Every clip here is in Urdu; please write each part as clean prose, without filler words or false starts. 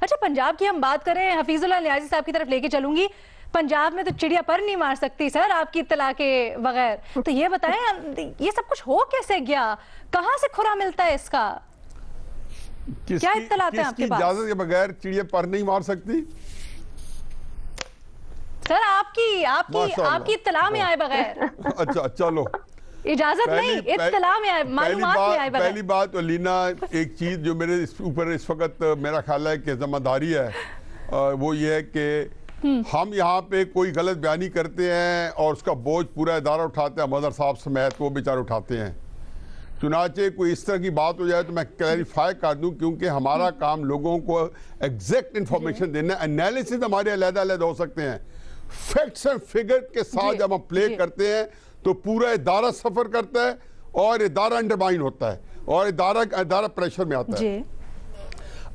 اچھا پنجاب کی ہم بات کریں, حفیظ اللہ نیازی صاحب کی طرف لے کے چلوں گی. پنجاب میں تو چڑیا پر نہیں مار سکتی سر آپ کی اطلاع کے بغیر. تو یہ بتائیں یہ سب کچھ ہو کیسے گیا, کہاں سے کھرا ملتا ہے اس کا, کیا اطلاعات ہیں آپ کے پاس؟ اجازت کے بغیر چڑیا پر نہیں مار سکتی سر آپ کی اطلاع میں آئے بغیر. اچھا چلو, اجازت نہیں, اطلاع میں آئے, معلومات میں آئے بغیر. پہلی بات علینا, ایک چیز جو میرے اوپر اس وقت میرا خیال ہے کہ ذمہ داری ہے, وہ یہ ہے کہ ہم یہاں پہ کوئی غلط بیانی کرتے ہیں اور اس کا بوجھ پورا ادارہ اٹھاتے ہیں, مظہر صاحب سمیت وہ بیچارے اٹھاتے ہیں. چنانچہ کوئی اس طرح کی بات ہو جائے تو میں کلیریفائی کر دوں, کیونکہ ہمارا کام لوگوں کو ایگزیکٹ انفارمیشن دینا ہے. انالیسز ہمارے علیحدہ علیحدہ ہو سکتے ہیں, فیکٹس اینڈ فگر کے ساتھ جب ہم پلے کرتے ہیں تو پورا ادارہ سفر کرتا ہے اور ادارہ انڈرمائن ہوتا ہے اور ادارہ پریشر میں آتا ہے.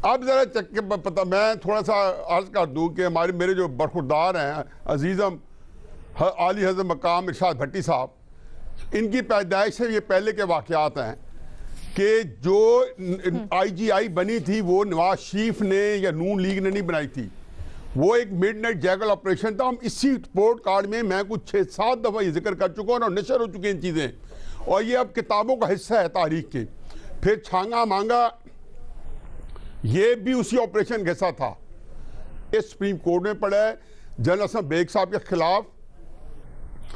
اب ذرا پتہ میں تھوڑا سا عرض کر دوں کہ میرے جو برخوردار ہیں عزیزم عالی حضرت مقام ارشاد بھٹی صاحب, ان کی پیدائش سے یہ پہلے کے واقعات ہیں کہ جو آئی جی آئی بنی تھی وہ نواز شریف نے یا نون لیگ نے نہیں بنائی تھی, وہ ایک مڈ نائٹ جیگل آپریشن تھا. ہم اسی رپورٹ کارڈ میں کچھ 6-7 دفعہ یہ ذکر کر چکا ہوں اور نشر ہو چکی ہیں چیزیں, اور یہ اب کتابوں کا حصہ ہے تاریخ کے. پھر چھانگا مانگا یہ بھی اسی آپریشن کا حصہ تھا. یہ سپریم کورٹ میں پڑا ہے جنرل حسن بیگ صاحب کے خلاف,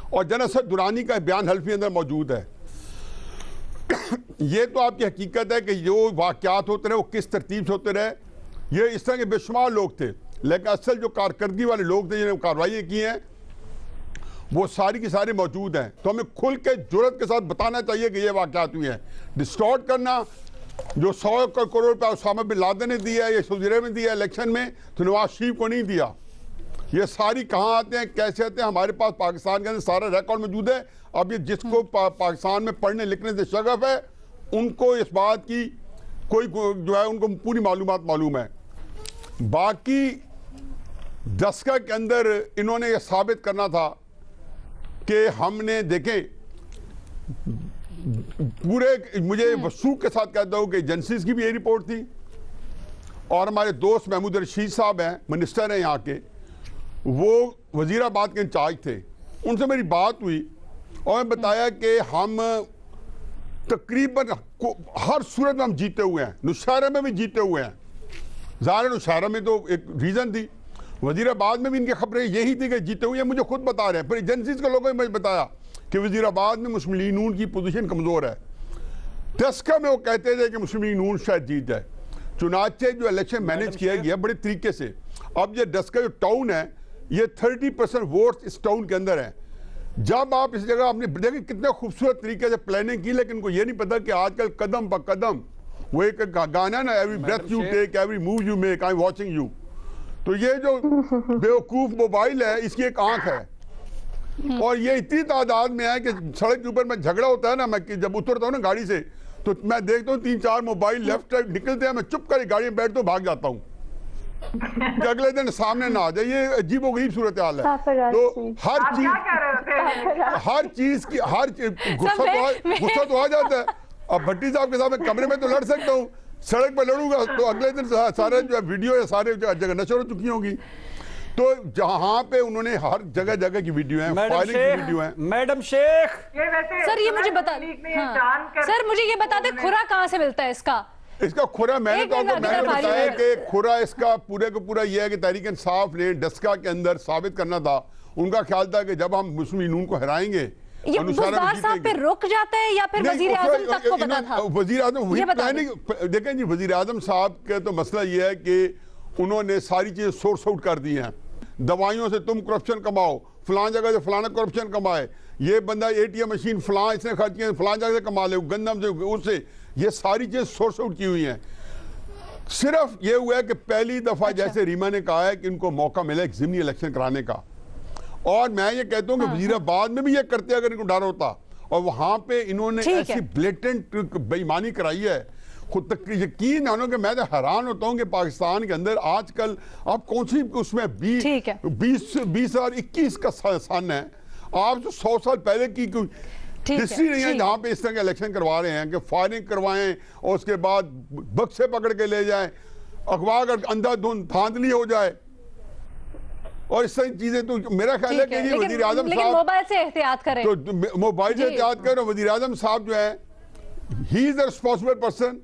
اور جنرل حسن درانی کا بیان حلفی اندر موجود ہے. یہ تو آپ کی حقیقت ہے کہ جو واقعات ہوتے رہے وہ کس ترتیب سے ہوتے رہے, یہ اس طرح کے بے شمار لوگ تھے, لیکن اصل جو کارکردگی والے لوگ تھے جنہوں نے کارروائیاں کی ہیں وہ ساری کی ساری موجود ہیں. تو ہمیں کھل کے جرات کے ساتھ بتانا چاہیے کہ یہ واقعات ہوئی ہیں. ڈسٹارٹ کرنا, جو 100 کروڑ روپے اسامہ بن لادن نے دیا ہے یا سعودی عرب نے دیا الیکشن میں, تو نواز شریف کو نہیں دیا. یہ ساری کہاں آتے ہیں, کیسے آتے ہیں, ہمارے پاس پاکستان کے اندر سارا ریکارڈ موجود ہے. اب یہ جس کو پاکستان میں پڑھنے لکھنے سے شغف ہے ان کو اس بات کی کوئی جو ہے ان کو پوری معلومات معلوم ہے. باقی دسکا کے اندر انہوں نے یہ ثابت کرنا تھا کہ ہم نے دیکھیں پورے, مجھے وثوق کے ساتھ کہتا ہوں کہ ایجنسیز کی بھی یہ رپورٹ تھی, اور ہمارے دوست محمود رشید صاحب ہیں, منسٹر ہیں یہاں کے, وہ وزیر آباد کے انچارج تھے. ان سے میری بات ہوئی اور میں بتایا کہ ہم تقریباً ہر صورت میں ہم جیتے ہوئے ہیں, نوشہرہ میں بھی جیتے ہوئے ہیں. ظاہر نوشہرہ میں تو ایک ریزن تھی, وزیر آباد میں بھی ان کی خبریں یہی تھی کہ جیتے ہوئے ہیں, مجھے خود بتا رہے ہیں. پھر ایجنسیز کے لوگوں نے مجھے بتایا کہ وزیر آباد میں مسلم لیگ نون کی پوزیشن کمزور ہے. دسکا میں وہ کہتے تھے کہ مسلم لیگ نون شاید جیت جائے. چنانچہ جو الیکشن مینیج کیا گیا بڑے طریقے سے. اب یہ دسکا جو ٹاؤن ہے یہ 30% ووٹس اس ٹاؤن کے اندر ہیں. جب آپ اس جگہ آپ نے دیکھیں کتنے خوبصورت طریقے سے پلاننگ کی, لیکن ان کو یہ نہیں پتا کہ آج کل قدم با قدم وہ ایک گانا نا, every breath you take every move you make I am watching you. تو یہ جو بیوقوف موبائل ہے اس کی ایک آنکھ ہے, اور یہ اتنی تعداد میں ہے کہ سڑک کے اوپر میں جھگڑا ہوتا ہے نا, میں جب اترتا ہوں نا گاڑی سے تو میں دیکھتا ہوں 3-4 موبائل لیفٹ رائٹ نکلتے ہیں, میں چپ کر گاڑی میں بیٹھتا ہوں, بھاگ جاتا ہوں کہ اگلے دن سامنے نہ آ جائے. یہ عجیب و غریب صورتحال ہے. تو ہر چیز کی غصہ تو آ جاتا ہے. اب بھٹی صاحب کے ساتھ میں کمرے میں تو لڑ سکتا ہوں, سڑک پہ لڑوں گا تو اگلے دن سارے جو ویڈیو ہے سارے جگہ نشر ہو چکی ہوں گی. تو جہاں پہ انہوں نے ہر جگہ جگہ کی ویڈیو ہیں, فائلنگ کی ویڈیو ہیں. میڈم شیخ سر یہ مجھے بتا, سر مجھے یہ بتا دیں کھرا کہاں سے ملتا ہے اس کا کھرا؟ میں نے بتایا کہ کھرا اس کا پورے کا پورا یہ ہے کہ تحریک انصاف نے ڈسکا کے اندر ثابت کرنا تھا. ان کا خیال تھا کہ جب ہم مسلم لیگ نون کو ہرائیں گے یہ بزدار صاحب پہ رک جاتا ہے یا پھر وزیر اعظم تک کو پتا تھا؟ وزیر اعظم دیکھیں جی, وزیر اعظم صاحب کا تو مسئلہ یہ ہے کہ انہوں نے ساری چیزیں سورس آؤٹ کر دی ہیں. دوائیوں سے تم کرپشن کماؤ, فلان جگہ سے فلانا کرپشن کمائے, یہ بندہ ATM مشین فلان اس نے خرچ کیا, فلان جگہ سے کما لے, گندم سے اس سے, یہ ساری چیزیں سورس آؤٹ کی ہوئی ہیں. صرف یہ ہوا ہے کہ پہلی دفعہ جیسے ریما نے کہا ہے کہ ان کو موقع ملا ایک ضمنی الیکشن کرانے کا, اور میں یہ کہتا ہوں کہ وزیر آباد میں بھی یہ کرتے اگر ان کو ڈر ہوتا, اور وہاں پہ انہوں نے ایسی بلیٹنٹ بے ایمانی کرائی ہے. خود تک یقین جانو کہ میں تو حیران ہوتا ہوں کہ پاکستان کے اندر آج کل آپ کون سی اس میں 2021 کا سن ہے, آپ جو 100 سال پہلے کی ہسٹری نہیں ہے جہاں پہ اس طرح کے الیکشن کروا رہے ہیں کہ فائرنگ کروائیں اور اس کے بعد بکسے پکڑ کے لے جائیں. اغوا کر اندھا دھند دھاندلی ہو جائے اور اس طرح چیزیں. تو میرا خیال ہے کہ یہ وزیر اعظم صاحب موبائل سے احتیاط کریں, تو موبائل سے احتیاط کریں. وزیر اعظم صاحب جو ہے ہی از اے رسپانسبل پرسن,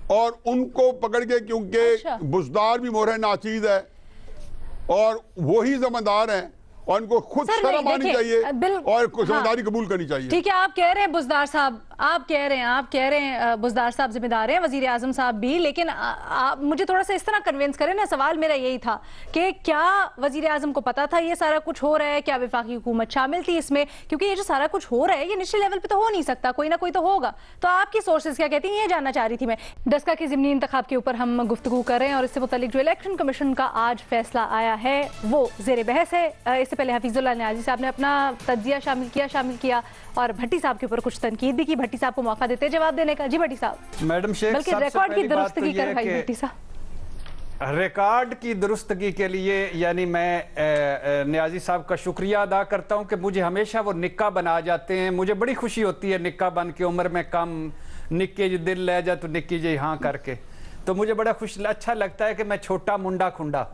اور ان کو پکڑ کے, کیونکہ بزدار بھی مورہ ناچیز ہے اور وہی ذمہ دار ہیں, اور ان کو خود شرم آنی چاہیے اور ذمہ داری قبول کرنی چاہیے. ٹھیک ہے, آپ کہہ رہے ہیں بزدار صاحب, آپ کہہ رہے ہیں بزدار صاحب ذمہ دار ہیں, وزیر اعظم صاحب بھی, لیکن آپ مجھے تھوڑا سا اس طرح کنونس کریں نا. سوال میرا یہی تھا کہ کیا وزیر اعظم کو پتا تھا یہ سارا کچھ ہو رہا ہے, کیا وفاقی حکومت شامل تھی اس میں؟ کیونکہ یہ جو سارا کچھ ہو رہا ہے یہ نیشنل لیول پہ تو ہو نہیں سکتا, کوئی نہ کوئی تو ہوگا. تو آپ کی سورسز کیا کہتی ہیں, یہ جاننا چاہ رہی تھی میں. ڈسکا کے ضمنی انتخاب کے اوپر ہم گفتگو کر رہے ہیں, اور اس سے متعلق جو الیکشن کمیشن کا آج فیصلہ آیا ہے وہ زیر بحث ہے. اس سے پہلے حفیظ اللہ نیازی صاحب نے اپنا تجزیہ شامل کیا اور بھٹی صاحب کے اوپر کچھ تنقید بھی کی. بھٹی صاحب کو موقع دیتے جواب دینے کا. جی بھٹی صاحب. میڈم شیخ, بلکہ ریکارڈ کی درستگی کروائی بھٹی صاحب. ریکارڈ کی درستگی کے لیے یعنی میں نیازی صاحب کا شکریہ ادا کرتا ہوں کہ مجھے ہمیشہ وہ نکا بنا جاتے ہیں. مجھے بڑی خوشی ہوتی ہے نکا بن کے, عمر میں کم نکے جو دل لے جائے تو نکی جی ہاں کر کے, تو مجھے بڑا اچھا لگتا ہے کہ میں چھوٹا منڈا کھنڈا.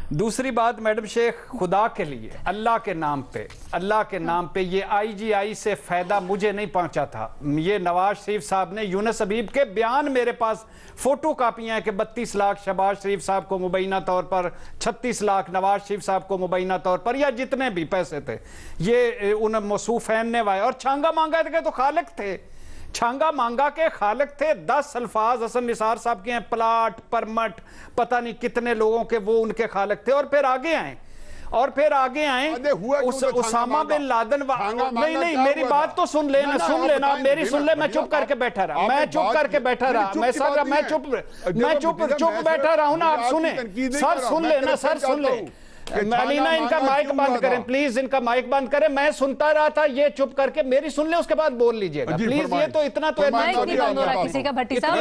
دوسری بات میڈم شیخ, خدا کے لیے اللہ کے نام پہ یہ آئی جی آئی سے فائدہ مجھے نہیں پہنچا تھا. یہ نواز شریف صاحب نے یونس حبیب کے بیان, میرے پاس فوٹو کاپیاں ہیں کہ 32 لاکھ شہباز شریف صاحب کو مبینہ طور پر, 36 لاکھ نواز شریف صاحب کو مبینہ طور پر, یا جتنے بھی پیسے تھے یہ ان موصوفین نے وائے. اور چھانگا مانگا تھے تو خالق تھے, چھانگا مانگا کے خالق تھے. 10 الفاظ حسن نثار صاحب کے ہیں, پلاٹ پرمٹ پتہ نہیں کتنے لوگوں کے, وہ ان کے خالق تھے. اور پھر آگے آئیں اسامہ بن لادن. نہیں میری بات تو سن لینا میری سن لے. میں چپ کر کے بیٹھا رہا, میں چپ بیٹھا رہا ہوں نا. آپ سنیں سر, سن لینا سر, سن لیں. علینا ان کا مائک بند کریں پلیز, ان کا مائک بند کریں. میں سنتا رہا تھا, یہ چپ کر کے میری سن لیں, اس کے بعد بول لیجئے گا پلیز. یہ تو اتنا تو مائک نہیں بند ہو رہا کسی کا. بھٹی صاحب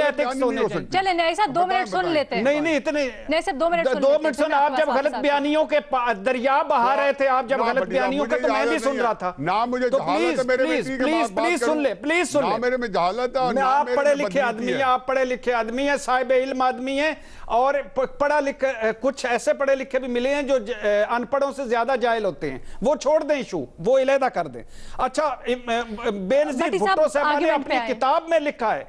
چلیں نیازی صاحب 2 منٹ سن لیتے ہیں. نہیں اتنے نہیں صرف 2 منٹ 2 منٹ سن. آپ جب غلط بیانیوں کے دریا بہا رہے تھے, آپ جب غلط بیانیوں کے, تو میں بھی سن رہا تھا. تو پلیز سن لیں, پلیز سن لیں. میرے میں جہالت ہے. آپ پڑھے لکھے آدمی ہیں, صاحب علم آدمی ہیں, اور پڑھا لکھا کچھ ایسے پڑھے لکھے بھی ملے ہیں جو ان پڑھوں سے زیادہ جاہل ہوتے ہیں. وہ چھوڑ دیں ایشو, وہ علیحدہ کر دیں. اچھا, بے نظیر بھٹو صاحبہ نے اپنی کتاب میں لکھا ہے,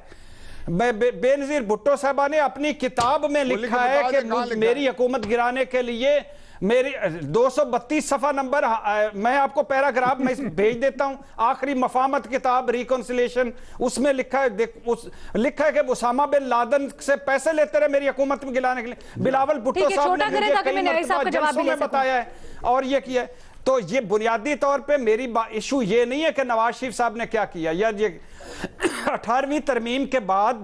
بے نظیر بھٹو صاحبہ نے اپنی کتاب میں لکھا ہے کہ میری حکومت گرانے کے لیے میری 232 صفحہ نمبر, میں آپ کو پیراگراف میں بھیج دیتا ہوں. آخری مفاہمت کتاب ریکنسیلیشن, اس میں لکھا ہے کہ اسامہ بن لادن سے پیسے لیتے رہے میری حکومت میں گرانے کے لیے. بلاول بھٹو صاحب نے مجھے کئی مرتبہ جلسوں میں بتایا ہے اور یہ کیا ہے. تو یہ بنیادی طور پہ میری ایشو یہ نہیں ہے کہ نواز شریف صاحب نے کیا کیا, یا یہ 18ویں ترمیم کے بعد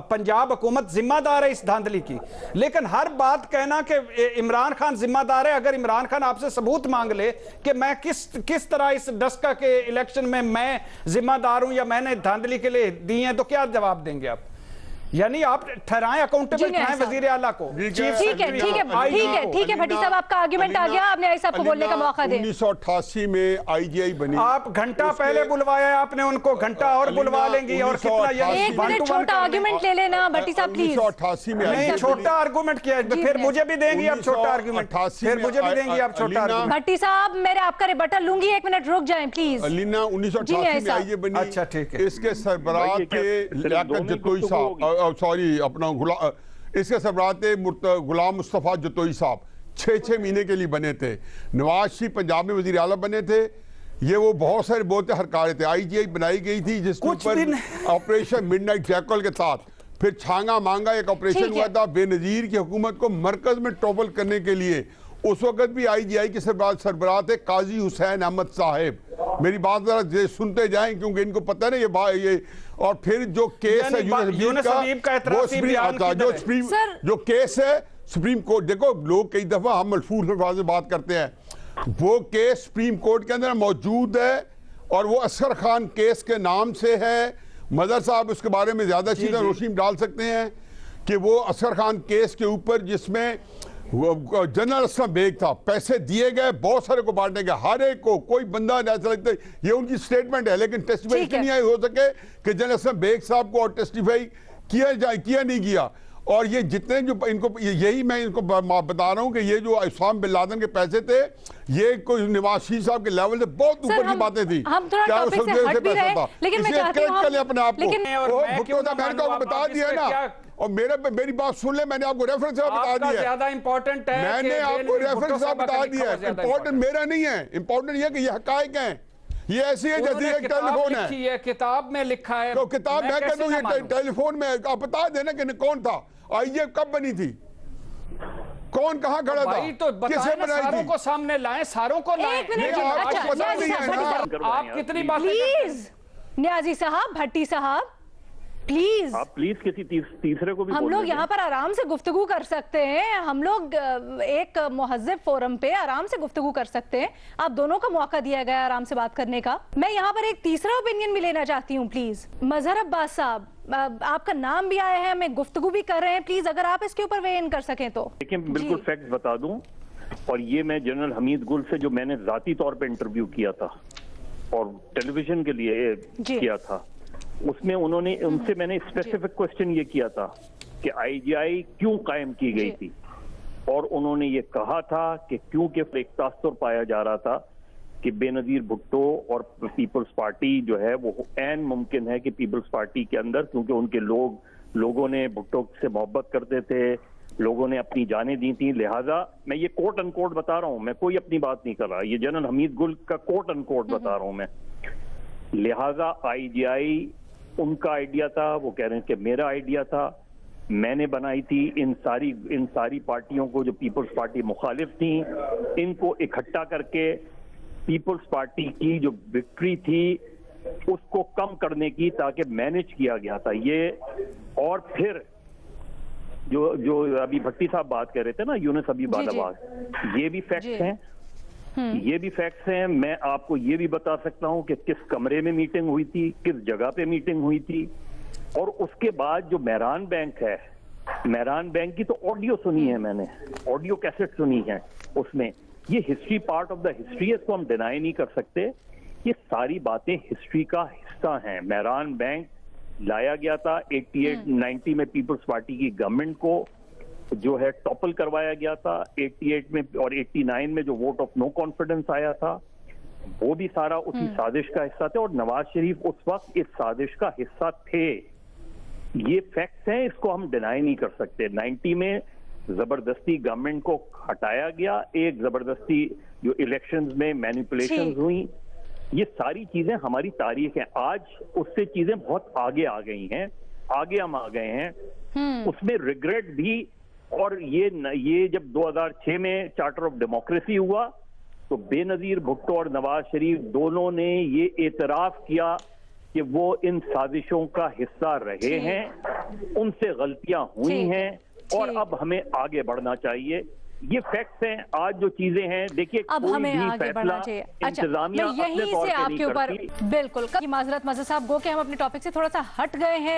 پنجاب حکومت ذمہ دار ہے اس دھاندلی کی. لیکن ہر بات کہنا کہ عمران خان ذمہ دار ہے, اگر عمران خان آپ سے ثبوت مانگ لے کہ میں کس طرح اس ڈسکا کے الیکشن میں ذمہ دار ہوں یا میں نے دھاندلی کے لیے دی ہیں, تو کیا جواب دیں گے آپ؟ یعنی آپ ٹھہرائیں, اکاؤنٹیبل ٹھہرائیں وزیر اعلیٰ کو. ٹھیک ہے بھٹی صاحب, آپ کا آرگیومنٹ آ گیا, آپ نے ایسا آپ کو بولنے کا موقع دیں. 1988 میں آئی جی آئی بنی, آپ گھنٹہ پہلے بلوایا ہے آپ نے ان کو, گھنٹہ اور بلوا لیں گی. اور کتنا, ایک منٹ چھوٹا آرگیومنٹ لے لینا بھٹی صاحب پلیز. 1988 میں نہیں, چھوٹا آرگومنٹ کیا ہے, پھر مجھے بھی دیں گی آپ چھوٹا آرگومنٹ, پھر مجھے بھی دیں گی آپ چھوٹا آرگومنٹ. بھٹی صاحب میرے آپ کا ریبٹل لوں گی, 1 منٹ رک جائیں پلیز. علینا 1988 میں آئی جی بنی. اچھا ٹھیک ہے. اس کے سربراہ تھے لیاقت جتوئی صاحب, سوری اس کے سربراہ تھے غلام مصطفیٰ جتوئی صاحب. 6 مہینے کے لیے بنے تھے. نواز شریف پنجاب میں وزیر اعلیٰ بنے تھے. یہ وہ بہت سارے بہت ہرکارے تھے. آئی جی آئی بنائی گئی تھی جس کے اوپر آپریشن مڈ نائٹ جیکل کے ساتھ, پھر چھانگا مانگا ایک آپریشن ہوا تھا بے نظیر کی حکومت کو مرکز میں ٹوپل کرنے کے لیے. اس وقت بھی آئی جی آئی کے سربراہ تھے قاضی حسین احمد صاحب. میری بات ذرا سنتے جائیں کیونکہ ان کو پتہ ہے نا یہ. اور پھر جو کیس ہے یونس حبیب کا اعتراضی بیان جو کیس ہے سپریم کورٹ, دیکھو لوگ کئی دفعہ ہم ملفوظ الفاظ میں بات کرتے ہیں, وہ کیس سپریم کورٹ کے اندر موجود ہے اور وہ اصغر خان کیس کے نام سے ہے. مظہر صاحب اس کے بارے میں زیادہ چیزیں روشنی ڈال سکتے ہیں کہ وہ اصغر خان کیس کے اوپر جس میں جنرل اسلم بیگ تھا, پیسے دیے گئے بہت سارے کو بانٹنے کے, ہر ایک کو, کوئی بندہ ایسا لگتا ہے. یہ ان کی سٹیٹمنٹ ہے, لیکن ٹیسٹیفائی نہیں ہو سکے کہ جنرل اسلم بیگ صاحب کو اور ٹیسٹیفائی کیا نہیں کیا. اور یہ جتنے جو ان کو یہی میں ان کو بتا رہا ہوں کہ یہ جو اسامہ بن لادن کے پیسے تھے یہ کوئی نواز شریف صاحب کے لیول سے بہت اوپر کی باتیں تھی. ہم تھوڑا ٹاپک سے ہٹ بھی رہے لیکن میں چاہتی ہوں اپنے آپ کو میں نے بتا دیا نا, اور میری بات سن لیں, میں نے آپ کو ریفرنس بتا دیا ہے, زیادہ امپورٹنٹ ہے, میں نے آپ کو ریفرنس بتا دیا ہے. امپورٹنٹ میرا نہیں ہے, امپورٹنٹ یہ کہ یہ حقائق ہیں, یہ ایسی ہے جیسے ایک ٹیلی فون ہے, کتاب میں لکھا ہے. تو کتاب میں کہتا ہوں یہ ٹیلی فون میں, آپ بتا دینا کہ کون تھا, آئی یہ کب بنی تھی, کون کہاں کھڑا تھا, کسے بنائی تھی, ساروں کو سامنے لائیں, ساروں کو لائیں. آپ کتنی باتیں پلیز نیازی صاحب, بھٹی صاحب, پلیز آپ پلیز کسی تیسرے کو بھی ہم لوگ یہاں پر آرام سے گفتگو کر سکتے ہیں, ہم لوگ ایک مہذب فورم پہ آرام سے گفتگو کر سکتے ہیں, آپ دونوں کا موقع دیا گیا آرام سے بات کرنے کا. میں یہاں پر ایک تیسرا اوپینین بھی لینا چاہتی ہوں پلیز. مظہر عباس صاحب, آپ کا نام بھی آیا ہے, ہمیں گفتگو بھی کر رہے ہیں, پلیز اگر آپ اس کے اوپر وے ان کر سکیں تو. لیکن بالکل فیکٹس بتا دوں, اور یہ میں جنرل حمید گل سے جو میں نے ذاتی طور پہ انٹرویو کیا تھا اور ٹیلی ویژن کے لیے کیا تھا, اس میں ان سے میں نے اسپیسیفک کوسچن یہ کیا تھا کہ آئی جی آئی کیوں قائم کی گئی تھی, اور انہوں نے یہ کہا تھا کہ کیونکہ ایک تاثر پایا جا رہا تھا کہ بے نظیر بھٹو اور پیپلز پارٹی جو ہے وہ عین ممکن ہے کہ پیپلز پارٹی کے اندر, کیونکہ ان کے لوگوں نے بھٹو سے محبت کرتے تھے, لوگوں نے اپنی جانیں دی تھیں, لہٰذا میں یہ کوٹ ان کوٹ بتا رہا ہوں, میں کوئی اپنی بات نہیں کر رہا, یہ جنرل حمید گل کا کوٹ ان کوٹ بتا رہا ہوں میں, لہٰذا آئی جی آئی ان کا آئیڈیا تھا, وہ کہہ رہے ہیں کہ میرا آئیڈیا تھا, میں نے بنائی تھی. ان ساری پارٹیوں کو جو پیپلز پارٹی مخالف تھیں, ان کو اکٹھا کر کے پیپلز پارٹی کی جو وکٹری تھی اس کو کم کرنے کی, تاکہ مینج کیا گیا تھا یہ. اور پھر جو ابھی بھٹی صاحب بات کر رہے تھے نا, یونس حبیب آباد, یہ بھی فیکٹس ہیں, یہ بھی فیکٹس ہیں. میں آپ کو یہ بھی بتا سکتا ہوں کہ کس کمرے میں میٹنگ ہوئی تھی, کس جگہ پہ میٹنگ ہوئی تھی, اور اس کے بعد جو مہران بینک ہے, مہران بینک کی تو آڈیو سنی ہے میں نے, آڈیو کیسٹ سنی ہے, اس میں یہ history part of the history ہے, اس کو ہم ڈینائی نہیں کر سکتے. یہ ساری باتیں ہسٹری کا حصہ ہیں. مہران بینک لایا گیا تھا 88-90 میں پیپلز پارٹی کی گورنمنٹ کو جو ہے ٹاپل کروایا گیا تھا. 88 میں اور 89 میں جو ووٹ آف نو کانفیڈنس آیا تھا, وہ بھی سارا اسی سازش کا حصہ تھا, اور نواز شریف اس وقت اس سازش کا حصہ تھے. یہ فیکٹس ہیں, اس کو ہم ڈینائی نہیں کر سکتے. 90 میں زبردستی گورنمنٹ کو ہٹایا گیا, ایک زبردستی جو الیکشنز میں مینیپولیشنز ہوئی, یہ ساری چیزیں ہماری تاریخ ہیں. آج اس سے چیزیں بہت آگے آ گئی ہیں, آگے ہم آ گئے ہیں, اس میں ریگریٹ بھی. اور یہ جب 2006 میں چارٹر آف ڈیموکریسی ہوا تو بے نظیر بھٹو اور نواز شریف دونوں نے یہ اعتراف کیا کہ وہ ان سازشوں کا حصہ رہے ہیں, ان سے غلطیاں ہوئی ہیں, اور اب ہمیں آگے بڑھنا چاہیے. یہ فیکٹس ہیں. آج جو چیزیں ہیں, دیکھیے اب ہمیں آگے بڑھنا چاہیے. اچھا, میں یہیں سے آپ کے اوپر بالکل معذرت مظہر صاحب, گو کہ ہم اپنے ٹاپک سے تھوڑا سا ہٹ گئے ہیں.